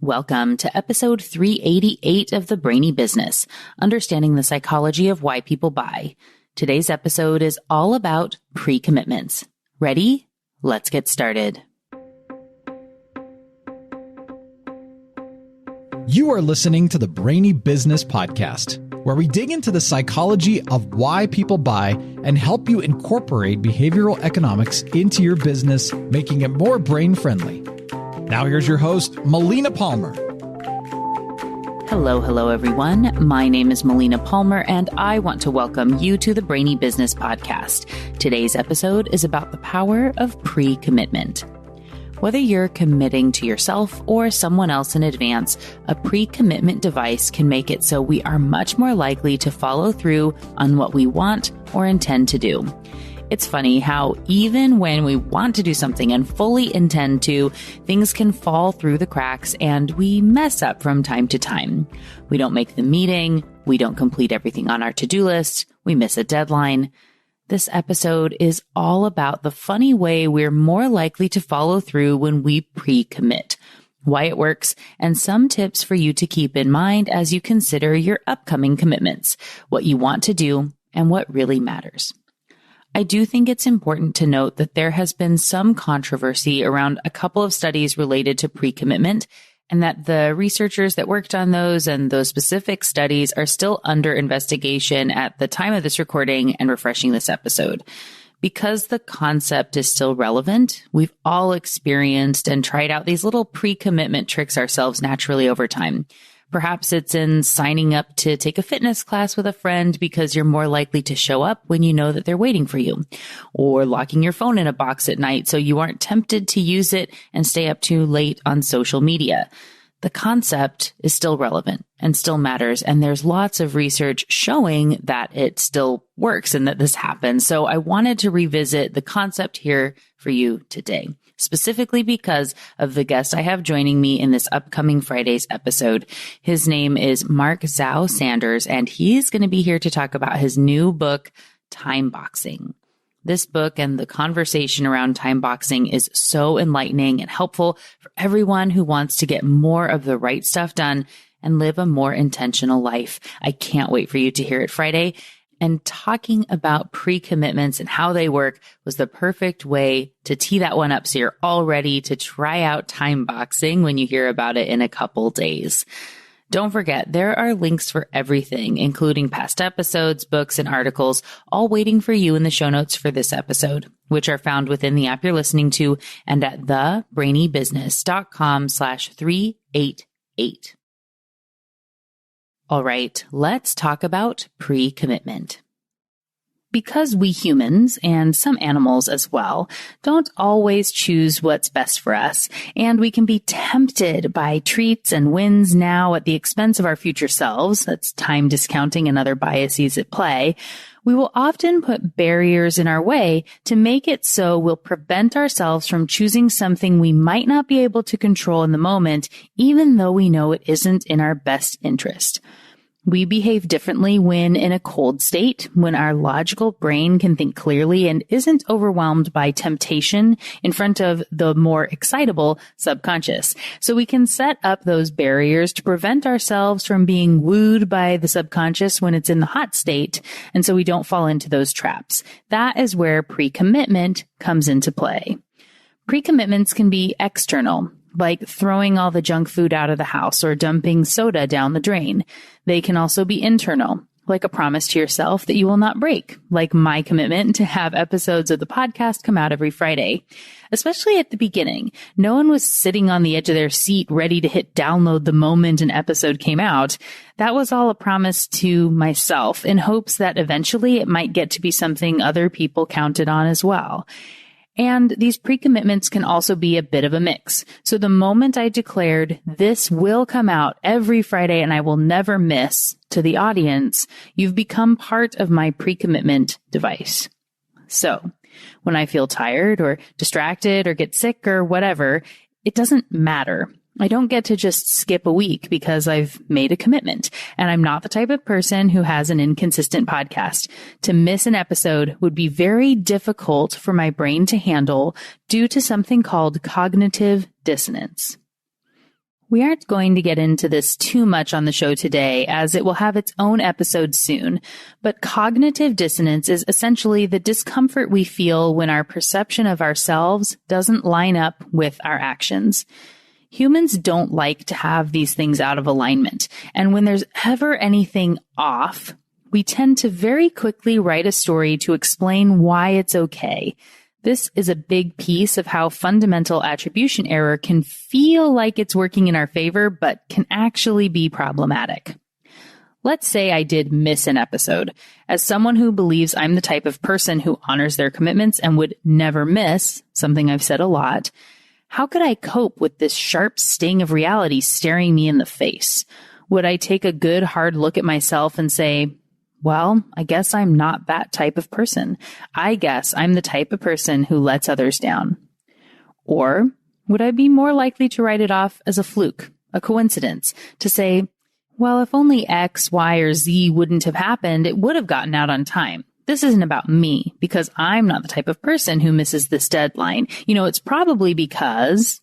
Welcome to episode 388 of the Brainy Business, Understanding the Psychology of Why People Buy. Today's episode is all about pre-commitments. Ready? Let's get started. You are listening to the Brainy Business Podcast, where we dig into the psychology of why people buy and help you incorporate behavioral economics into your business, making it more brain-friendly. Now here's your host, Melina Palmer. Hello, everyone. My name is Melina Palmer, and I want to welcome you to the Brainy Business Podcast. Today's episode is about the power of pre-commitment. Whether you're committing to yourself or someone else in advance, a pre-commitment device can make it so we are much more likely to follow through on what we want or intend to do. It's funny how even when we want to do something and fully intend to, things can fall through the cracks and we mess up from time to time. We don't make the meeting, we don't complete everything on our to-do list, we miss a deadline. This episode is all about the funny way we're more likely to follow through when we pre-commit, why it works, and some tips for you to keep in mind as you consider your upcoming commitments, what you want to do, and what really matters. I do think it's important to note that there has been some controversy around a couple of studies related to pre-commitment, and that the researchers that worked on those and those specific studies are still under investigation at the time of this recording and refreshing this episode. Because the concept is still relevant, we've all experienced and tried out these little pre-commitment tricks ourselves naturally over time. Perhaps it's in signing up to take a fitness class with a friend because you're more likely to show up when you know that they're waiting for you, or locking your phone in a box at night so you aren't tempted to use it and stay up too late on social media. The concept is still relevant and still matters, and there's lots of research showing that it still works and that this happens. So I wanted to revisit the concept here for you today, specifically because of the guest I have joining me in this upcoming Friday's episode. His name is Mark Zhao Sanders, and he's going to be here to talk about his new book, Time Boxing. This book and the conversation around time boxing is so enlightening and helpful for everyone who wants to get more of the right stuff done and live a more intentional life. I can't wait for you to hear it Friday. And talking about pre-commitments and how they work was the perfect way to tee that one up so you're all ready to try out time boxing when you hear about it in a couple days. Don't forget, there are links for everything, including past episodes, books, and articles, all waiting for you in the show notes for this episode, which are found within the app you're listening to and at thebrainybusiness.com/388. All right, let's talk about pre-commitment. Because we humans, and some animals as well, don't always choose what's best for us, and we can be tempted by treats and wins now at the expense of our future selves, that's time discounting and other biases at play, we will often put barriers in our way to make it so we'll prevent ourselves from choosing something we might not be able to control in the moment, even though we know it isn't in our best interest. We behave differently when in a cold state, when our logical brain can think clearly and isn't overwhelmed by temptation in front of the more excitable subconscious. So we can set up those barriers to prevent ourselves from being wooed by the subconscious when it's in the hot state, and so we don't fall into those traps. That is where pre-commitment comes into play. Pre-commitments can be external, like throwing all the junk food out of the house or dumping soda down the drain. They can also be internal, like a promise to yourself that you will not break, like my commitment to have episodes of the podcast come out every Friday. Especially at the beginning, no one was sitting on the edge of their seat ready to hit download the moment an episode came out. That was all a promise to myself in hopes that eventually it might get to be something other people counted on as well. And these pre-commitments can also be a bit of a mix. So the moment I declared this will come out every Friday and I will never miss to the audience, you've become part of my pre-commitment device. So when I feel tired or distracted or get sick or whatever, it doesn't matter. I don't get to just skip a week because I've made a commitment, and I'm not the type of person who has an inconsistent podcast. To miss an episode would be very difficult for my brain to handle due to something called cognitive dissonance. We aren't going to get into this too much on the show today, as it will have its own episode soon, but cognitive dissonance is essentially the discomfort we feel when our perception of ourselves doesn't line up with our actions. Humans don't like to have these things out of alignment, and when there's ever anything off, we tend to very quickly write a story to explain why it's okay. This is a big piece of how fundamental attribution error can feel like it's working in our favor, but can actually be problematic. Let's say I did miss an episode. As someone who believes I'm the type of person who honors their commitments and would never miss, something I've said a lot, how could I cope with this sharp sting of reality staring me in the face? Would I take a good hard look at myself and say, well, I guess I'm not that type of person. I guess I'm the type of person who lets others down. Or would I be more likely to write it off as a fluke, a coincidence, to say, well, if only X, Y, or Z wouldn't have happened, it would have gotten out on time. This isn't about me because I'm not the type of person who misses this deadline. It's probably because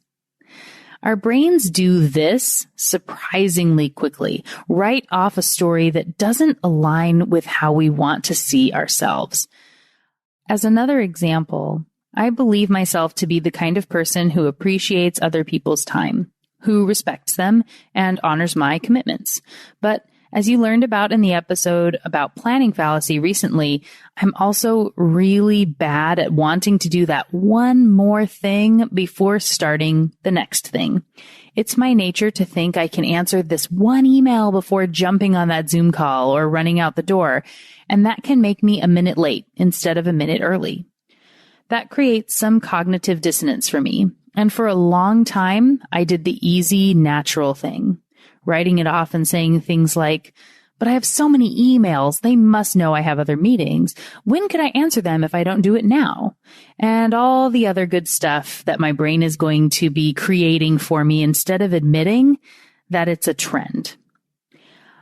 our brains do this surprisingly quickly, write off a story that doesn't align with how we want to see ourselves. As another example, I believe myself to be the kind of person who appreciates other people's time, who respects them, and honors my commitments. But as you learned about in the episode about planning fallacy recently, I'm also really bad at wanting to do that one more thing before starting the next thing. It's my nature to think I can answer this one email before jumping on that Zoom call or running out the door, and that can make me a minute late instead of a minute early. That creates some cognitive dissonance for me, and for a long time, I did the easy, natural thing. Writing it off and saying things like, but I have so many emails, they must know I have other meetings. When could I answer them if I don't do it now? And all the other good stuff that my brain is going to be creating for me instead of admitting that it's a trend.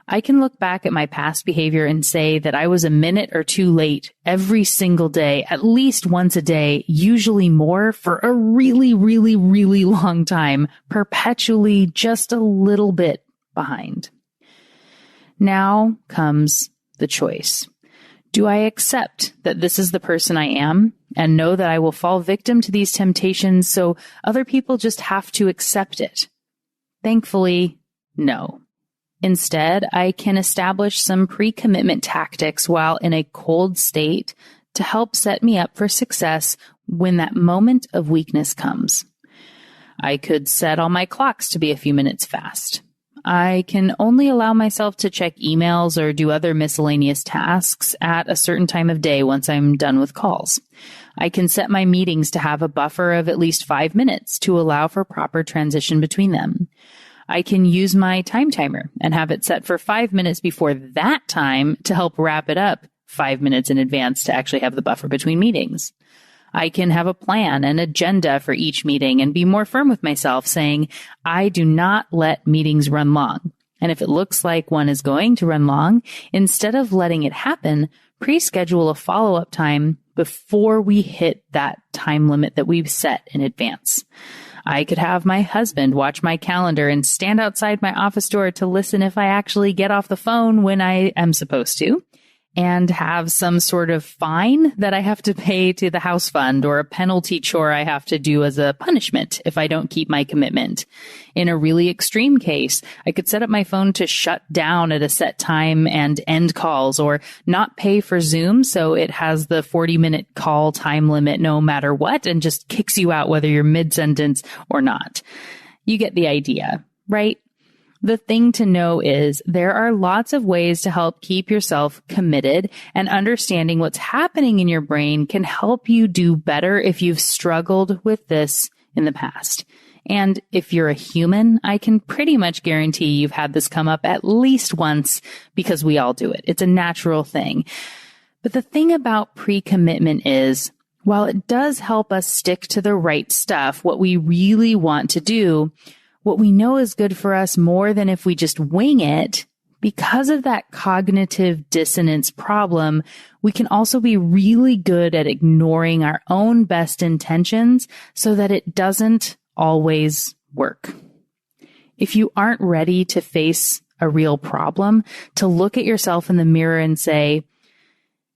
I can look back at my past behavior and say that I was a minute or two late every single day, at least once a day, usually more for a really, really, really long time, perpetually just a little bit behind. Now comes the choice. Do I accept that this is the person I am and know that I will fall victim to these temptations so other people just have to accept it? Thankfully, no. Instead, I can establish some pre-commitment tactics while in a cold state to help set me up for success when that moment of weakness comes. I could set all my clocks to be a few minutes fast. I can only allow myself to check emails or do other miscellaneous tasks at a certain time of day once I'm done with calls. I can set my meetings to have a buffer of at least 5 minutes to allow for proper transition between them. I can use my time timer and have it set for 5 minutes before that time to help wrap it up 5 minutes in advance to actually have the buffer between meetings. I can have a plan, an agenda for each meeting and be more firm with myself saying, I do not let meetings run long. And if it looks like one is going to run long, instead of letting it happen, pre-schedule a follow-up time before we hit that time limit that we've set in advance. I could have my husband watch my calendar and stand outside my office door to listen if I actually get off the phone when I am supposed to, and have some sort of fine that I have to pay to the house fund or a penalty chore I have to do as a punishment if I don't keep my commitment. In a really extreme case, I could set up my phone to shut down at a set time and end calls, or not pay for Zoom so it has the 40-minute call time limit no matter what and just kicks you out whether you're mid-sentence or not. You get the idea, right? The thing to know is there are lots of ways to help keep yourself committed, and understanding what's happening in your brain can help you do better if you've struggled with this in the past. And if you're a human, I can pretty much guarantee you've had this come up at least once because we all do it. It's a natural thing. But the thing about pre-commitment is, while it does help us stick to the right stuff, what we really want to do, what we know is good for us more than if we just wing it, because of that cognitive dissonance problem, we can also be really good at ignoring our own best intentions so that it doesn't always work. If you aren't ready to face a real problem, to look at yourself in the mirror and say,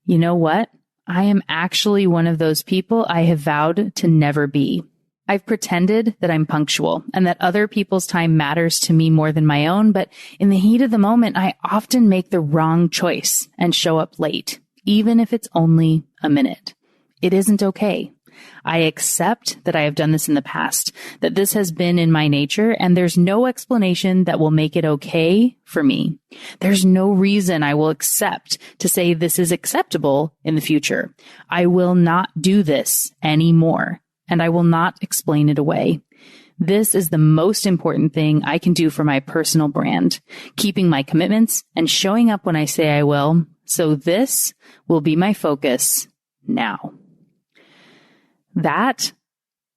you know what? I am actually one of those people I have vowed to never be. I've pretended that I'm punctual and that other people's time matters to me more than my own, but in the heat of the moment, I often make the wrong choice and show up late, even if it's only a minute. It isn't okay. I accept that I have done this in the past, that this has been in my nature, and there's no explanation that will make it okay for me. There's no reason I will accept to say this is acceptable in the future. I will not do this anymore, and I will not explain it away. This is the most important thing I can do for my personal brand, keeping my commitments and showing up when I say I will. So this will be my focus now. That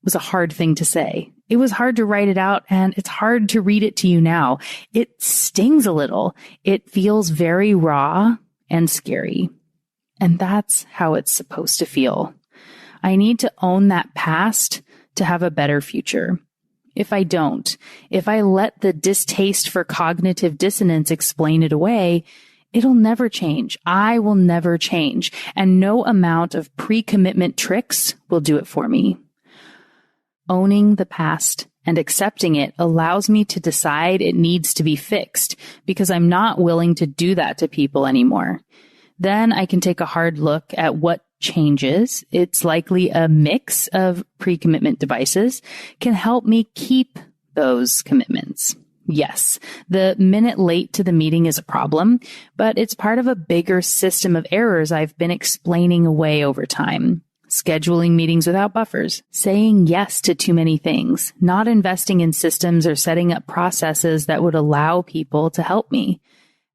was a hard thing to say. It was hard to write it out, and it's hard to read it to you now. It stings a little. It feels very raw and scary. And that's how it's supposed to feel. I need to own that past to have a better future. If I don't, if I let the distaste for cognitive dissonance explain it away, it'll never change. I will never change. And no amount of pre-commitment tricks will do it for me. Owning the past and accepting it allows me to decide it needs to be fixed because I'm not willing to do that to people anymore. Then I can take a hard look at what changes. It's likely a mix of pre-commitment devices can help me keep those commitments. Yes, the minute late to the meeting is a problem, but it's part of a bigger system of errors I've been explaining away over time. Scheduling meetings without buffers, saying yes to too many things, not investing in systems or setting up processes that would allow people to help me.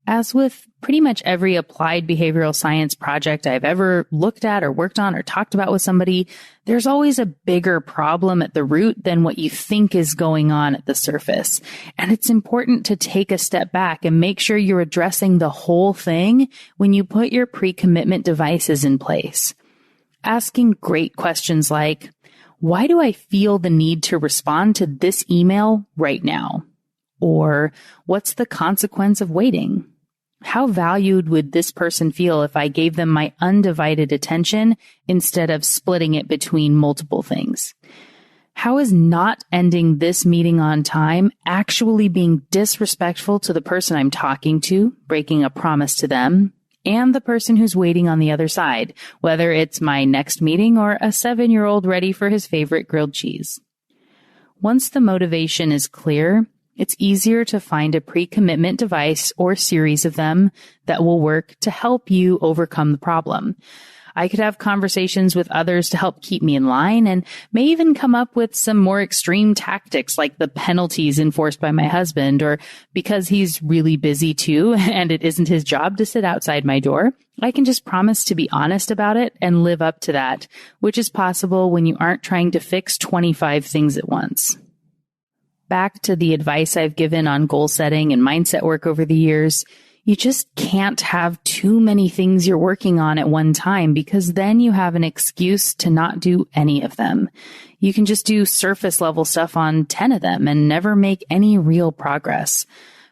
As with pretty much every applied behavioral science project I've ever looked at or worked on or talked about with somebody, there's always a bigger problem at the root than what you think is going on at the surface. And it's important to take a step back and make sure you're addressing the whole thing when you put your pre-commitment devices in place. Asking great questions like, why do I feel the need to respond to this email right now? Or what's the consequence of waiting? How valued would this person feel if I gave them my undivided attention instead of splitting it between multiple things? How is not ending this meeting on time actually being disrespectful to the person I'm talking to, breaking a promise to them, and the person who's waiting on the other side, whether it's my next meeting or a 7-year-old ready for his favorite grilled cheese? Once the motivation is clear, it's easier to find a pre-commitment device or series of them that will work to help you overcome the problem. I could have conversations with others to help keep me in line and may even come up with some more extreme tactics like the penalties enforced by my husband, or because he's really busy too and it isn't his job to sit outside my door, I can just promise to be honest about it and live up to that, which is possible when you aren't trying to fix 25 things at once. Back to the advice I've given on goal setting and mindset work over the years, you just can't have too many things you're working on at one time because then you have an excuse to not do any of them. You can just do surface level stuff on 10 of them and never make any real progress.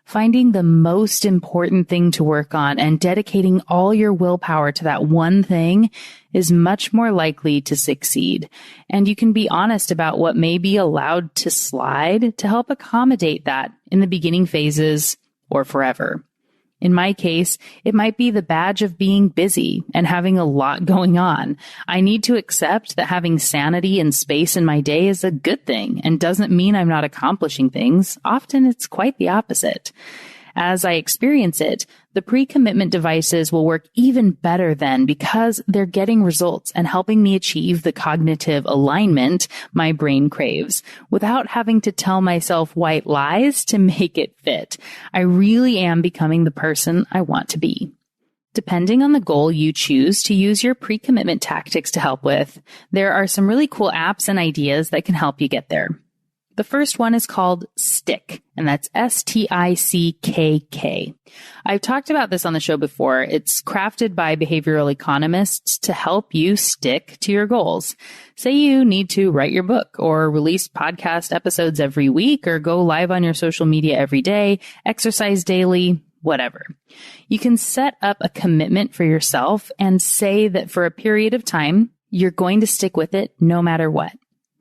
Finding the most important thing to work on and dedicating all your willpower to that one thing is much more likely to succeed. And you can be honest about what may be allowed to slide to help accommodate that in the beginning phases or forever. In my case, it might be the badge of being busy and having a lot going on. I need to accept that having sanity and space in my day is a good thing and doesn't mean I'm not accomplishing things. Often it's quite the opposite. As I experience it, the pre-commitment devices will work even better then because they're getting results and helping me achieve the cognitive alignment my brain craves without having to tell myself white lies to make it fit. I really am becoming the person I want to be. Depending on the goal you choose to use your pre-commitment tactics to help with, there are some really cool apps and ideas that can help you get there. The first one is called Stickk, and that's Stickk. I've talked about this on the show before. It's crafted by behavioral economists to help you stick to your goals. Say you need to write your book or release podcast episodes every week or go live on your social media every day, exercise daily, whatever. You can set up a commitment for yourself and say that for a period of time, you're going to stick with it no matter what.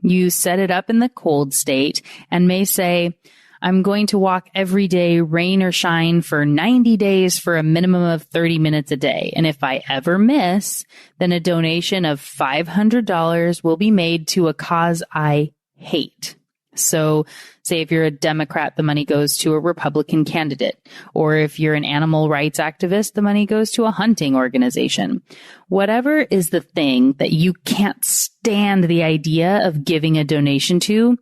You set it up in the cold state and may say, I'm going to walk every day, rain or shine, for 90 days for a minimum of 30 minutes a day. And if I ever miss, then a donation of $500 will be made to a cause I hate. So say if you're a Democrat, the money goes to a Republican candidate. Or if you're an animal rights activist, the money goes to a hunting organization. Whatever is the thing that you can't stand the idea of giving a donation to,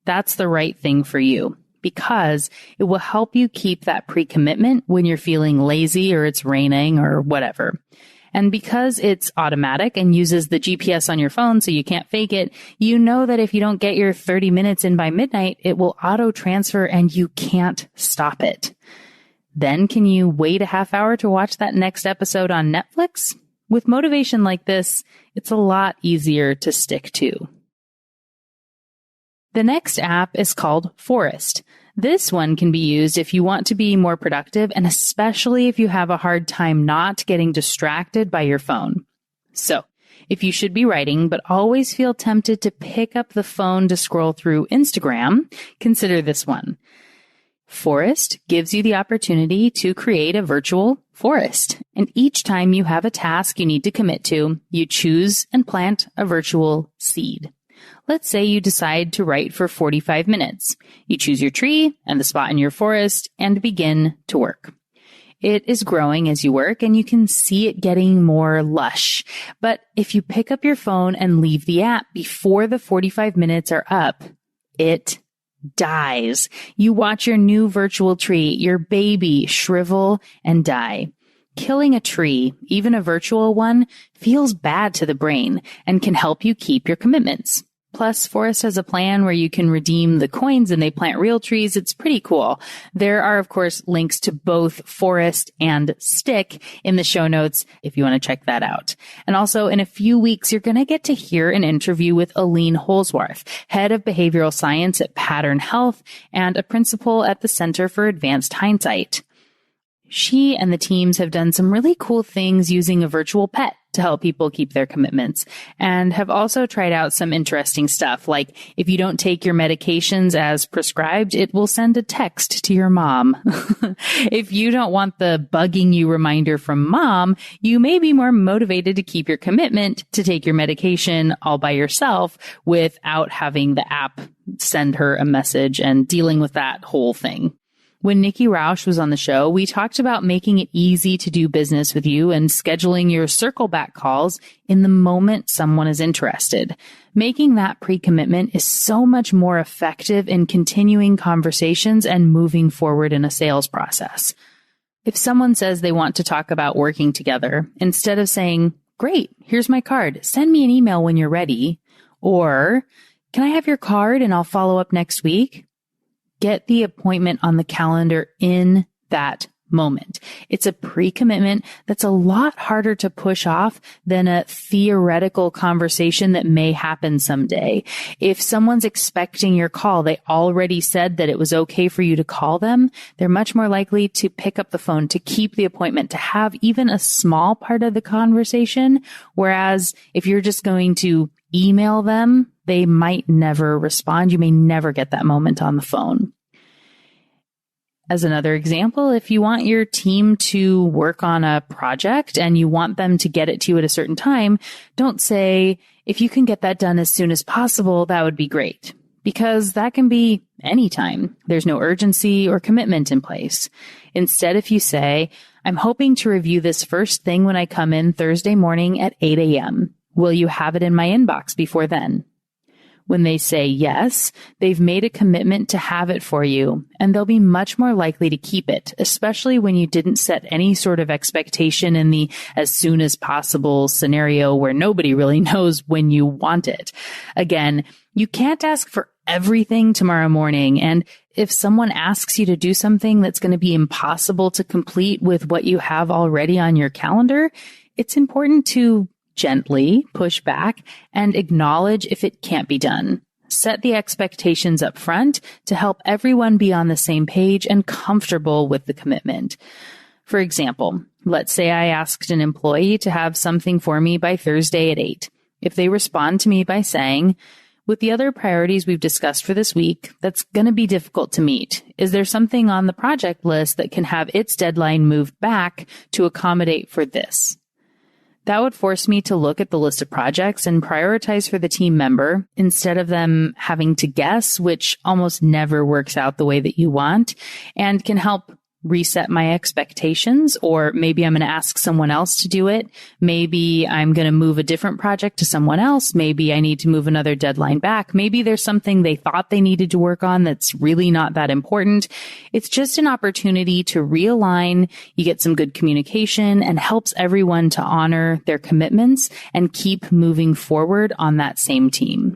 that's the right thing for you, because it will help you keep that pre-commitment when you're feeling lazy or it's raining or whatever. And because it's automatic and uses the GPS on your phone so you can't fake it, you know that if you don't get your 30 minutes in by midnight, it will auto transfer and you can't stop it. Then can you wait a half hour to watch that next episode on Netflix? With motivation like this, it's a lot easier to stick to. The next app is called Forest. This one can be used if you want to be more productive and especially if you have a hard time not getting distracted by your phone. So, if you should be writing but always feel tempted to pick up the phone to scroll through Instagram, consider this one. Forest gives you the opportunity to create a virtual forest. And each time you have a task you need to commit to, you choose and plant a virtual seed. Let's say you decide to write for 45 minutes. You choose your tree and the spot in your forest and begin to work. It is growing as you work and you can see it getting more lush. But if you pick up your phone and leave the app before the 45 minutes are up, it dies. You watch your new virtual tree, your baby, shrivel and die. Killing a tree, even a virtual one, feels bad to the brain and can help you keep your commitments. Plus, Forest has a plan where you can redeem the coins and they plant real trees. It's pretty cool. There are, of course, links to both Forest and Stickk in the show notes if you want to check that out. And also, in a few weeks, you're going to get to hear an interview with Aline Holsworth, head of behavioral science at Pattern Health and a principal at the Center for Advanced Hindsight. She and the teams have done some really cool things using a virtual pet to help people keep their commitments and have also tried out some interesting stuff. Like if you don't take your medications as prescribed, it will send a text to your mom. If you don't want the bugging you reminder from mom, you may be more motivated to keep your commitment to take your medication all by yourself without having the app send her a message and dealing with that whole thing. When Nikki Rausch was on the show, we talked about making it easy to do business with you and scheduling your circle back calls in the moment someone is interested. Making that pre-commitment is so much more effective in continuing conversations and moving forward in a sales process. If someone says they want to talk about working together, instead of saying, "Great, here's my card, send me an email when you're ready," or "Can I have your card and I'll follow up next week?" Get the appointment on the calendar in that moment. It's a pre-commitment that's a lot harder to push off than a theoretical conversation that may happen someday. If someone's expecting your call, they already said that it was okay for you to call them, they're much more likely to pick up the phone, to keep the appointment, to have even a small part of the conversation. Whereas if you're just going to email them, they might never respond. You may never get that moment on the phone. As another example, if you want your team to work on a project and you want them to get it to you at a certain time, don't say, "If you can get that done as soon as possible, that would be great." Because that can be any time. There's no urgency or commitment in place. Instead, if you say, "I'm hoping to review this first thing when I come in Thursday morning at 8 a.m. Will you have it in my inbox before then?" When they say yes, they've made a commitment to have it for you, and they'll be much more likely to keep it, especially when you didn't set any sort of expectation in the as soon as possible scenario where nobody really knows when you want it. Again, you can't ask for everything tomorrow morning, and if someone asks you to do something that's going to be impossible to complete with what you have already on your calendar, it's important to gently push back and acknowledge if it can't be done. Set the expectations up front to help everyone be on the same page and comfortable with the commitment. For example, let's say I asked an employee to have something for me by Thursday at 8. If they respond to me by saying, with the other priorities we've discussed for this week, that's going to be difficult to meet. Is there something on the project list that can have its deadline moved back to accommodate for this? That would force me to look at the list of projects and prioritize for the team member instead of them having to guess, which almost never works out the way that you want, and can help reset my expectations. Or maybe I'm going to ask someone else to do it. Maybe I'm going to move a different project to someone else. Maybe I need to move another deadline back. Maybe there's something they thought they needed to work on that's really not that important. It's just an opportunity to realign. You get some good communication and helps everyone to honor their commitments and keep moving forward on that same team.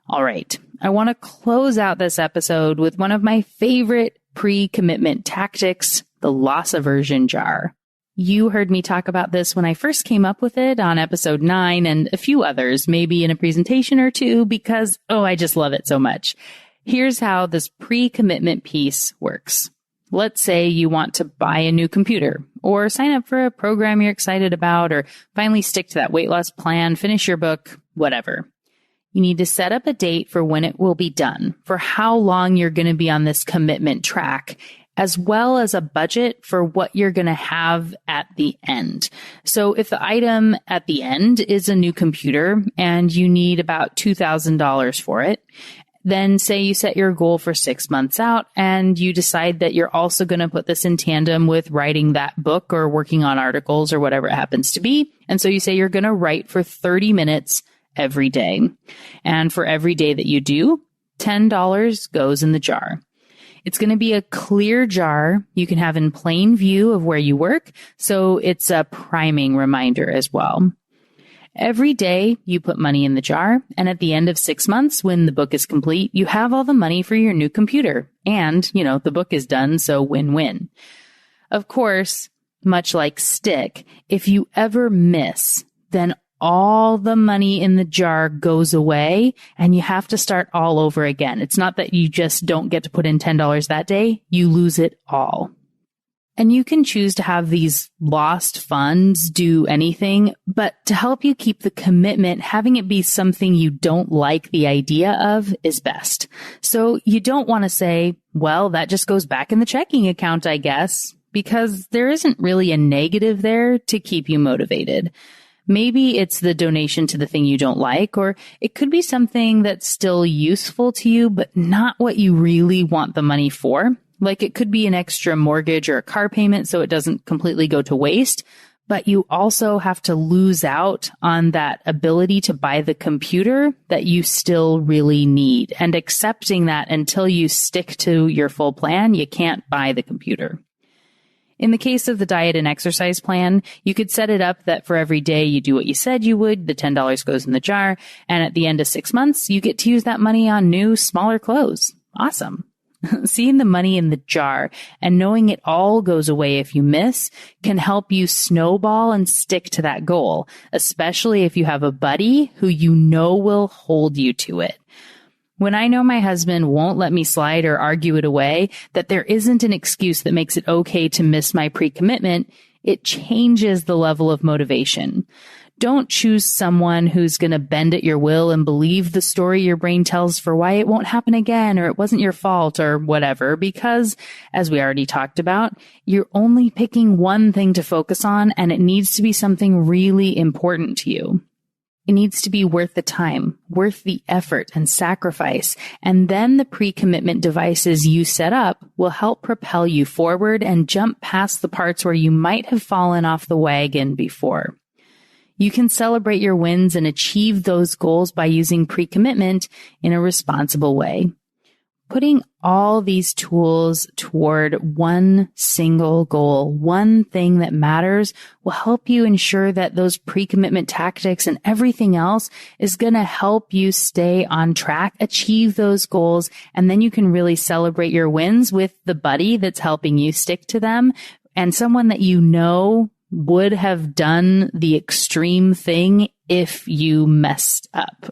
All right. I want to close out this episode with one of my favorite pre-commitment tactics, the loss aversion jar. You heard me talk about this when I first came up with it on episode 9 and a few others, maybe in a presentation or two, because, I just love it so much. Here's how this pre-commitment piece works. Let's say you want to buy a new computer or sign up for a program you're excited about or finally stick to that weight loss plan, finish your book, whatever. You need to set up a date for when it will be done, for how long you're going to be on this commitment track, as well as a budget for what you're going to have at the end. So if the item at the end is a new computer and you need about $2,000 for it, then say you set your goal for 6 months out and you decide that you're also going to put this in tandem with writing that book or working on articles or whatever it happens to be. And so you say you're going to write for 30 minutes every day. And for every day that you do, $10 goes in the jar. It's going to be a clear jar you can have in plain view of where you work, so it's a priming reminder as well. Every day you put money in the jar, and at the end of 6 months, when the book is complete, you have all the money for your new computer. And, the book is done, so win-win. Of course, much like Stickk, if you ever miss, then all the money in the jar goes away and you have to start all over again. It's not that you just don't get to put in $10 that day. You lose it all. And you can choose to have these lost funds do anything, but to help you keep the commitment, having it be something you don't like the idea of is best. So you don't want to say, well, that just goes back in the checking account, I guess, because there isn't really a negative there to keep you motivated. Maybe it's the donation to the thing you don't like, or it could be something that's still useful to you, but not what you really want the money for. Like it could be an extra mortgage or a car payment so it doesn't completely go to waste, but you also have to lose out on that ability to buy the computer that you still really need. And accepting that until you stick to your full plan, you can't buy the computer. In the case of the diet and exercise plan, you could set it up that for every day you do what you said you would, the $10 goes in the jar, and at the end of 6 months, you get to use that money on new, smaller clothes. Awesome. Seeing the money in the jar and knowing it all goes away if you miss can help you snowball and stick to that goal, especially if you have a buddy who you know will hold you to it. When I know my husband won't let me slide or argue it away, that there isn't an excuse that makes it okay to miss my pre-commitment, it changes the level of motivation. Don't choose someone who's going to bend at your will and believe the story your brain tells for why it won't happen again or it wasn't your fault or whatever, because, as we already talked about, you're only picking one thing to focus on and it needs to be something really important to you. It needs to be worth the time, worth the effort and sacrifice, and then the pre-commitment devices you set up will help propel you forward and jump past the parts where you might have fallen off the wagon before. You can celebrate your wins and achieve those goals by using pre-commitment in a responsible way. Putting all these tools toward one single goal, one thing that matters, will help you ensure that those pre-commitment tactics and everything else is going to help you stay on track, achieve those goals, and then you can really celebrate your wins with the buddy that's helping you stick to them and someone that you know would have done the extreme thing if you messed up.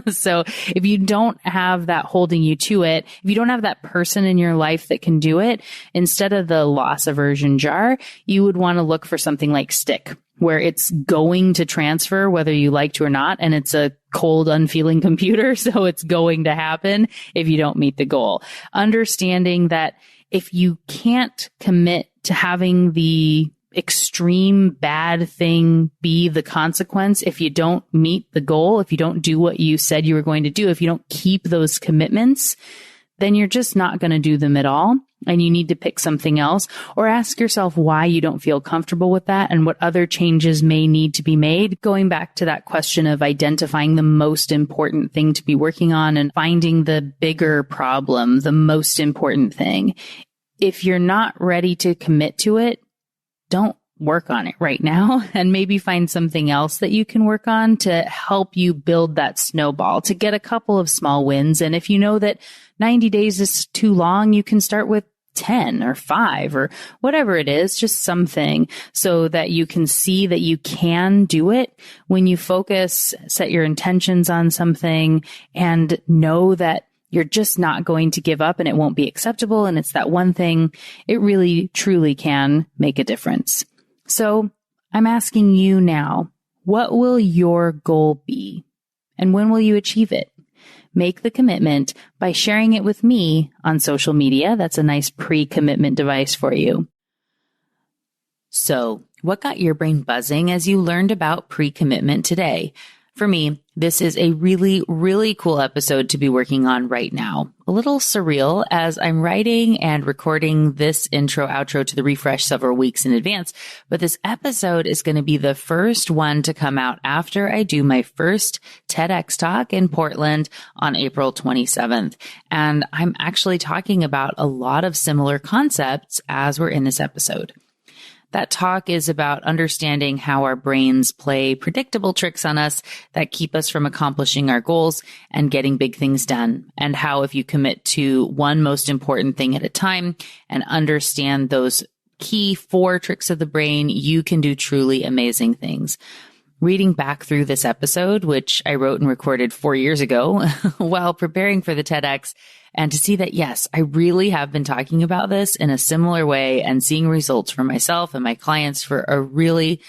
So if you don't have that holding you to it, if you don't have that person in your life that can do it, instead of the loss aversion jar, you would want to look for something like Stickk, where it's going to transfer whether you like to or not. And it's a cold, unfeeling computer. So it's going to happen if you don't meet the goal. Understanding that if you can't commit to having the extreme bad thing be the consequence, if you don't meet the goal, if you don't do what you said you were going to do, if you don't keep those commitments, then you're just not going to do them at all. And you need to pick something else, or ask yourself why you don't feel comfortable with that and what other changes may need to be made. Going back to that question of identifying the most important thing to be working on and finding the bigger problem, the most important thing. If you're not ready to commit to it, don't work on it right now, and maybe find something else that you can work on to help you build that snowball, to get a couple of small wins. And if you know that 90 days is too long, you can start with 10 or 5 or whatever it is, just something so that you can see that you can do it. When you focus, set your intentions on something and know that you're just not going to give up and it won't be acceptable, and it's that one thing, it really, truly can make a difference. So I'm asking you now, what will your goal be? And when will you achieve it? Make the commitment by sharing it with me on social media. That's a nice pre-commitment device for you. So, what got your brain buzzing as you learned about pre-commitment today? For me, this is a really, really cool episode to be working on right now. A little surreal as I'm writing and recording this intro outro to the refresh several weeks in advance, but this episode is going to be the first one to come out after I do my first TEDx talk in Portland on April 27th. And I'm actually talking about a lot of similar concepts as we're in this episode. That talk is about understanding how our brains play predictable tricks on us that keep us from accomplishing our goals and getting big things done, and how if you commit to one most important thing at a time and understand those key 4 tricks of the brain, you can do truly amazing things. Reading back through this episode, which I wrote and recorded 4 years ago while preparing for the TEDx, and to see that, yes, I really have been talking about this in a similar way and seeing results for myself and my clients for a really,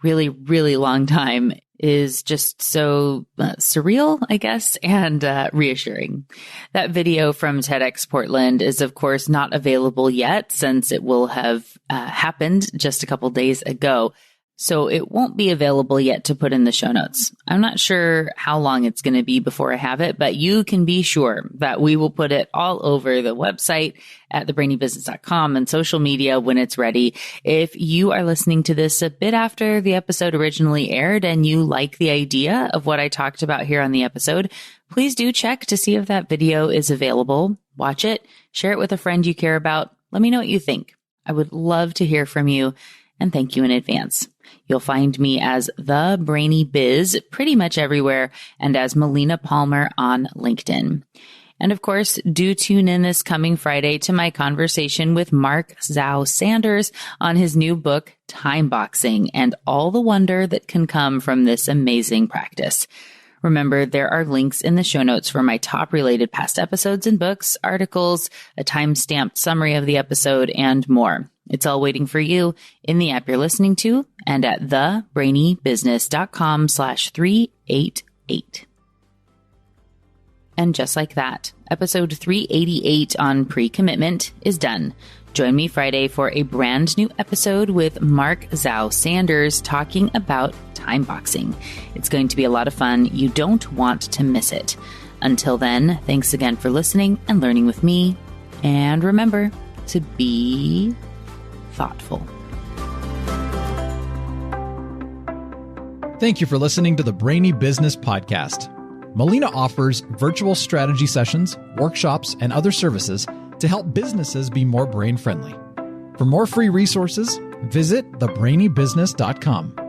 really, really long time is just so surreal, I guess, and reassuring. That video from TEDx Portland is, of course, not available yet since it will have happened just a couple days ago. So it won't be available yet to put in the show notes. I'm not sure how long it's going to be before I have it, but you can be sure that we will put it all over the website at thebrainybusiness.com and social media when it's ready. If you are listening to this a bit after the episode originally aired and you like the idea of what I talked about here on the episode, please do check to see if that video is available. Watch it, share it with a friend you care about. Let me know what you think. I would love to hear from you, and thank you in advance. You'll find me as The Brainy Biz pretty much everywhere, and as Melina Palmer on LinkedIn. And of course, do tune in this coming Friday to my conversation with Mark Zhao Sanders on his new book, Time Boxing, and all the wonder that can come from this amazing practice. Remember, there are links in the show notes for my top related past episodes and books, articles, a time-stamped summary of the episode, and more. It's all waiting for you in the app you're listening to and at thebrainybusiness.com/388. And just like that, episode 388 on pre-commitment is done. Join me Friday for a brand new episode with Mark Zhao Sanders talking about time boxing. It's going to be a lot of fun. You don't want to miss it. Until then, thanks again for listening and learning with me. And remember to be thoughtful. Thank you for listening to the Brainy Business Podcast. Melina offers virtual strategy sessions, workshops, and other services to help businesses be more brain-friendly. For more free resources, visit thebrainybusiness.com.